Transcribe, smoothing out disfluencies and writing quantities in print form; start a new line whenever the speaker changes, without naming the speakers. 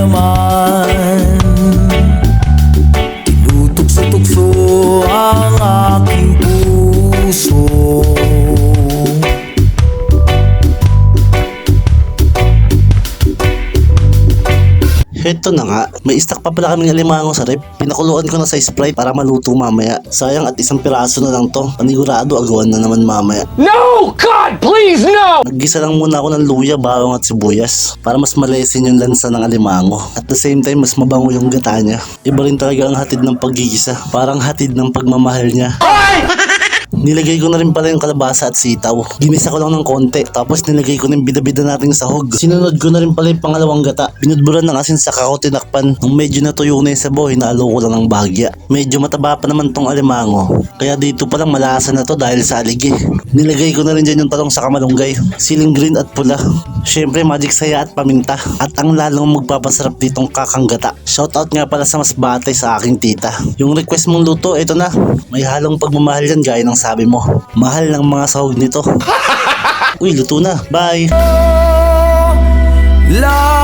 naman. Tinutukso-tukso ang aking puso.
Heto na nga, may stock pa pala kaming alimango sa rep. Pinakuluan ko na sa Sprite para maluto mamaya. Sayang at isang piraso na lang to. Panigurado agawan na naman mamaya.
No! God, please, no!
Naggisa lang muna ako ng luya, bawang at sibuyas para mas malesin yung lansa ng alimango. At the same time, mas mabango yung gata niya. Iba rin talaga ang hatid ng paggigisa. Parang hatid ng pagmamahal niya. Nilagay ko na rin pala yung kalabasa at sitaw. Ginisa ko lang ng konti. Tapos nilagay ko na yung bida-bida nating sahog. Sinunod ko na rin pala yung pangalawang gata. Binudburan ng asin sa kako tinakpan. Nung medyo natuyo na yung sabaw, hinalo ko lang ng bahagya. Medyo mataba pa naman tong alimango. Kaya dito palang malasa na to dahil sa aligi. Nilagay ko na rin dyan yung talong sa kamalunggay. Siling green at pula. Syempre magic saya at paminta. At ang lalong magpapasarap ditong kakang gata. Shoutout nga pala sa mas batay sa aking tita. Yung request mong luto, ito na. May halong pagmamahal yan gaya ng sabi mo. Mahal ng mga sahog nito. Uy, luto na. Bye!
La